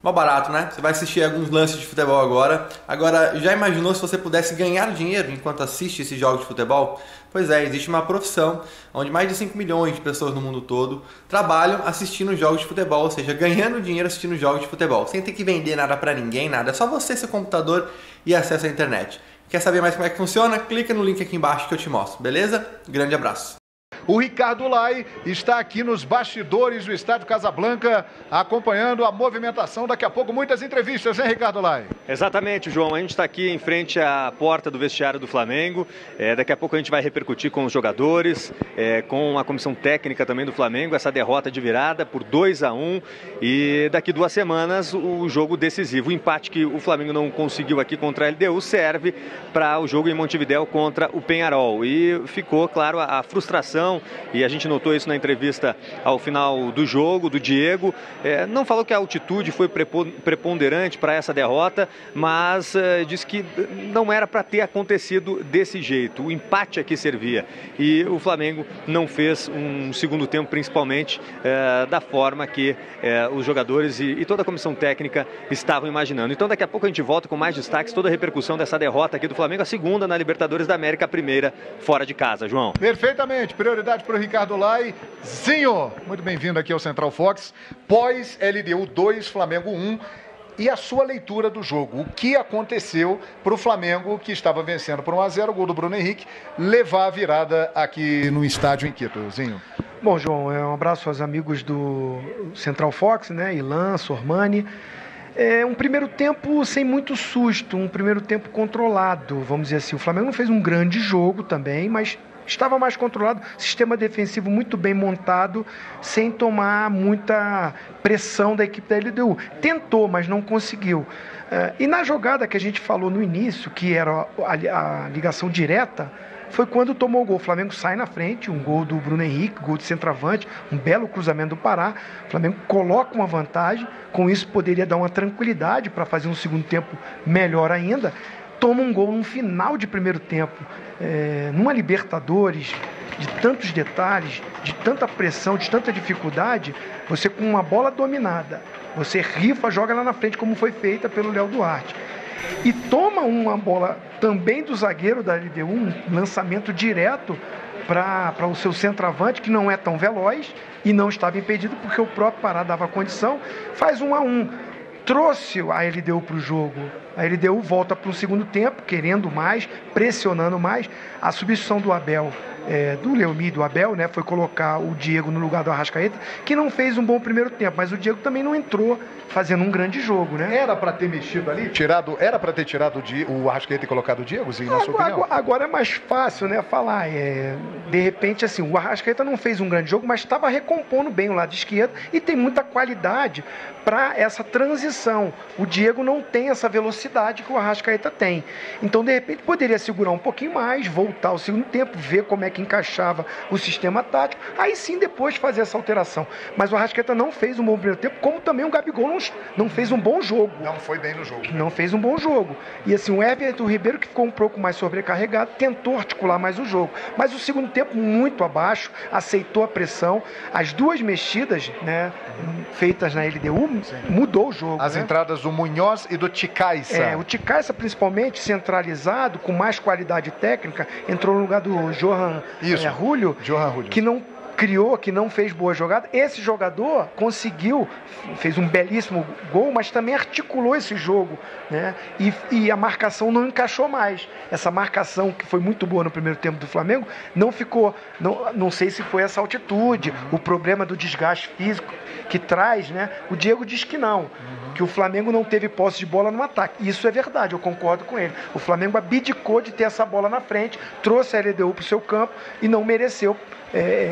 Mó barato, né? Você vai assistir alguns lances de futebol agora. Agora, já imaginou se você pudesse ganhar dinheiro enquanto assiste esses jogos de futebol? Pois é, existe uma profissão onde mais de 5 milhões de pessoas no mundo todo trabalham assistindo jogos de futebol, ou seja, ganhando dinheiro assistindo jogos de futebol, sem ter que vender nada pra ninguém, nada. É só você, seu computador e acesso à internet. Quer saber mais como é que funciona? Clica no link aqui embaixo que eu te mostro, beleza? Grande abraço. O Ricardo Lai está aqui nos bastidores do Estádio Casablanca, acompanhando a movimentação. Daqui a pouco, muitas entrevistas, hein, Ricardo Lai? Exatamente, João. A gente está aqui em frente à porta do vestiário do Flamengo. Daqui a pouco a gente vai repercutir com os jogadores, com a comissão técnica também do Flamengo, essa derrota de virada por 2-1. E daqui 2 semanas, o jogo decisivo. O empate que o Flamengo não conseguiu aqui contra a LDU serve para o jogo em Montevidéu contra o Peñarol. E ficou, claro, a frustração. E a gente notou isso na entrevista ao final do jogo, do Diego. Não falou que a altitude foi preponderante para essa derrota, mas disse que não era para ter acontecido desse jeito. O empate aqui servia. E o Flamengo não fez um segundo tempo, principalmente da forma que os jogadores e toda a comissão técnica estavam imaginando. Então daqui a pouco a gente volta com mais destaques, toda a repercussão dessa derrota aqui do Flamengo, a segunda na Libertadores da América, a primeira fora de casa, João. Perfeitamente, prioridade para o Ricardo Lai. Zinho, muito bem-vindo aqui ao Central Fox. Pós LDU 2, Flamengo 1. E a sua leitura do jogo? O que aconteceu para o Flamengo, que estava vencendo por 1-0, o gol do Bruno Henrique, levar a virada aqui no estádio em Quito, Zinho? Bom, João, um abraço aos amigos do Central Fox, né? Ilan, Sormani. Um primeiro tempo sem muito susto, um primeiro tempo controlado, vamos dizer assim. O Flamengo não fez um grande jogo também, mas estava mais controlado, sistema defensivo muito bem montado, sem tomar muita pressão da equipe da LDU. Tentou, mas não conseguiu. E na jogada que a gente falou no início, que era a ligação direta, foi quando tomou o gol. O Flamengo sai na frente, um gol do Bruno Henrique, gol de centroavante, um belo cruzamento do Pará. O Flamengo coloca uma vantagem, com isso poderia dar uma tranquilidade para fazer um segundo tempo melhor ainda. Toma um gol no final de primeiro tempo, numa Libertadores, de tantos detalhes, de tanta pressão, de tanta dificuldade, você com uma bola dominada, você rifa, joga lá na frente, como foi feita pelo Léo Duarte. E toma uma bola também do zagueiro da LDU, um lançamento direto para o seu centroavante, que não é tão veloz e não estava impedido, porque o próprio Pará dava condição, faz 1-1. Trouxe a LDU para o jogo. A LDU volta para o segundo tempo, querendo mais, pressionando mais. A substituição do Abel, do Leomir e do Abel, né, foi colocar o Diego no lugar do Arrascaeta, que não fez um bom primeiro tempo, mas o Diego também não entrou fazendo um grande jogo, né? Era para ter mexido ali? Era para ter tirado o Arrascaeta e colocado o Diego, Zinho, na sua opinião? Agora é mais fácil, né, falar. De repente, assim, o Arrascaeta não fez um grande jogo, mas estava recompondo bem o lado esquerdo e tem muita qualidade para essa transição. O Diego não tem essa velocidade que o Arrascaeta tem. Então, de repente, poderia segurar um pouquinho mais, voltar ao segundo tempo, ver como é que encaixava o sistema tático, aí sim depois fazer essa alteração. Mas o Arrascaeta não fez um bom primeiro tempo, como também o Gabigol não fez um bom jogo. Não foi bem no jogo. Não fez um bom jogo. E assim, o Everton Ribeiro, que ficou um pouco mais sobrecarregado, tentou articular mais o jogo. Mas o segundo tempo muito abaixo, aceitou a pressão. As duas mexidas, né, feitas na LDU, mudou o jogo. As entradas do Munhoz e do Ticaiça. O Ticaiça, principalmente, centralizado, com mais qualidade técnica, entrou no lugar do Johan Julio, que não criou, que não fez boa jogada. Esse jogador fez um belíssimo gol, mas também articulou esse jogo, né? E a marcação não encaixou mais. Essa marcação, que foi muito boa no primeiro tempo do Flamengo, não ficou. Não sei se foi essa altitude, o problema do desgaste físico que traz, né? O Diego diz que não. Que o Flamengo não teve posse de bola no ataque. Isso é verdade, eu concordo com ele. O Flamengo abdicou de ter essa bola na frente, trouxe a LDU para o seu campo e não mereceu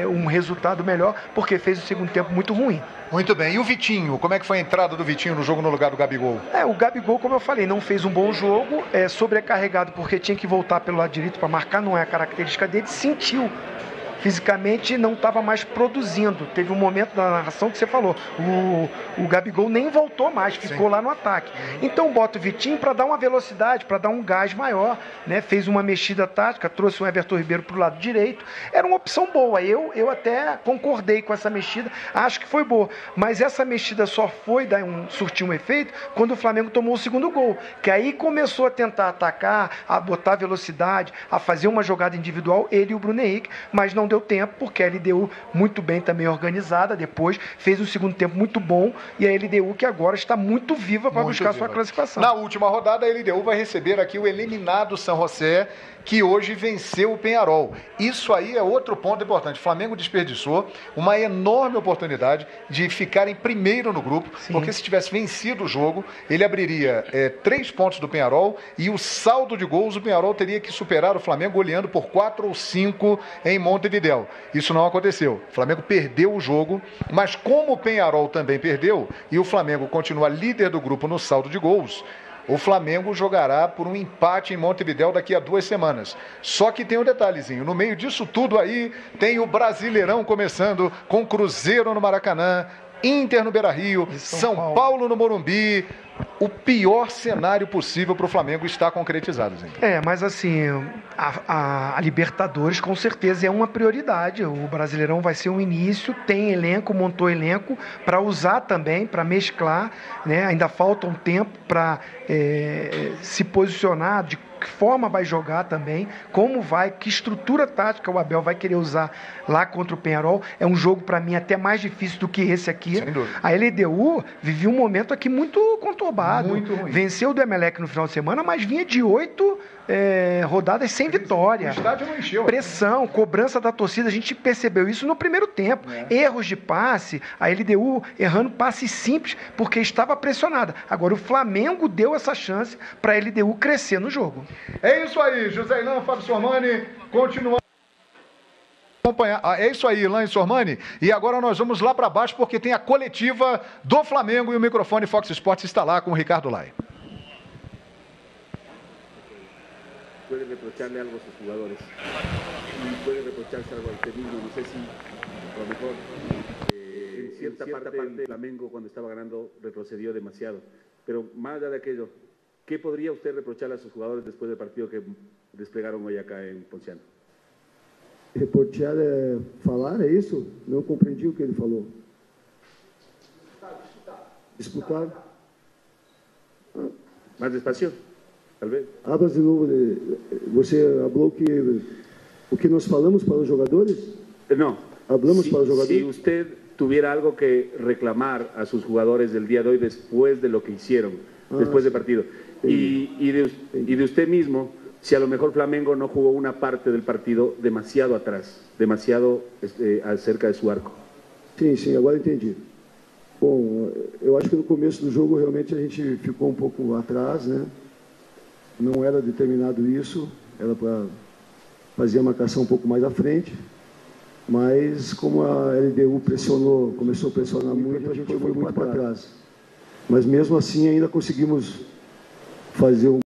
um resultado melhor, porque fez o segundo tempo muito ruim. Muito bem. E o Vitinho? Como é que foi a entrada do Vitinho no jogo no lugar do Gabigol? O Gabigol, como eu falei, não fez um bom jogo, sobrecarregado porque tinha que voltar pelo lado direito para marcar, não é a característica dele, sentiu fisicamente não estava mais produzindo. Teve um momento na narração que você falou, o Gabigol nem voltou mais, ficou lá no ataque. Então bota o Vitinho para dar uma velocidade, para dar um gás maior, né? Fez uma mexida tática, trouxe o Everton Ribeiro para o lado direito. Era uma opção boa. Eu até concordei com essa mexida, acho que foi boa. Mas essa mexida só foi surtir um efeito quando o Flamengo tomou o segundo gol. Que aí começou a tentar atacar, a botar velocidade, a fazer uma jogada individual, ele e o Bruno Henrique, mas não deu tempo, porque a LDU muito bem também organizada, depois fez um segundo tempo muito bom, e a LDU que agora está muito viva para buscar sua classificação. Na última rodada, a LDU vai receber aqui o eliminado São José, que hoje venceu o Peñarol. Isso aí é outro ponto importante. O Flamengo desperdiçou uma enorme oportunidade de ficar em primeiro no grupo, porque se tivesse vencido o jogo, ele abriria 3 pontos do Peñarol e o saldo de gols, o Peñarol teria que superar o Flamengo goleando por 4 ou 5 em Montevidéu. Isso não aconteceu. O Flamengo perdeu o jogo, mas como o Peñarol também perdeu e o Flamengo continua líder do grupo no saldo de gols, o Flamengo jogará por um empate em Montevidéu daqui a 2 semanas. Só que tem um detalhezinho. No meio disso tudo aí, tem o Brasileirão começando com Cruzeiro no Maracanã, Inter no Beira-Rio, São Paulo no Morumbi. O pior cenário possível para o Flamengo está concretizado, Zinho. Mas assim, a Libertadores com certeza é uma prioridade. O Brasileirão vai ser um início, tem elenco, montou elenco para usar também, para mesclar, né? Ainda falta um tempo para se posicionar, de que forma vai jogar também, como vai, que estrutura tática o Abel vai querer usar lá contra o Peñarol. É um jogo, para mim, até mais difícil do que esse aqui. Sem dúvida. A LDU vivia um momento aqui muito conturbado. Muito ruim. Venceu o do Emelec no final de semana, mas vinha de 8 rodadas sem vitória. O estádio não encheu. Pressão, cobrança da torcida, a gente percebeu isso no primeiro tempo. Erros de passe, a LDU errando passes simples, porque estava pressionada. Agora o Flamengo deu essa chance para a LDU crescer no jogo. É isso aí, José Ilan, Fábio Sormani, continuando acompanhar. É isso aí, Ilan e Sormani. E agora nós vamos lá para baixo, porque tem a coletiva do Flamengo e o microfone Fox Sports está lá com o Ricardo Lai. Puede reprocharle algo a sus jugadores y puede reprocharse algo a usted mismo. No sé si a lo mejor en cierta parte del Flamengo cuando estaba ganando retrocedió demasiado, pero más allá de aquello, ¿qué podría usted reprocharle a sus jugadores después del partido que desplegaron hoy acá en Ponciano? Reprochar é falar, é isso? Não compreendi o que ele falou. Disputar. Más despacio, tal vez. Abra de novo. Você falou que o que nós falamos para os jogadores? No. Hablamos para los jugadores. Si usted tuviera algo que reclamar a sus jugadores del día de hoy después de lo que hicieron, después del partido, y de usted mismo, si a lo mejor Flamengo no jugó una parte del partido demasiado atrás, demasiado acerca de su arco. Sim, agora entendi. Bom, eu acho que no começo do jogo realmente a gente ficou um pouco atrás, né? Não era determinado isso, era para fazer a marcação um pouco mais à frente, mas como a LDU começou a pressionar muito, a gente foi muito para trás. Mas mesmo assim ainda conseguimos fazer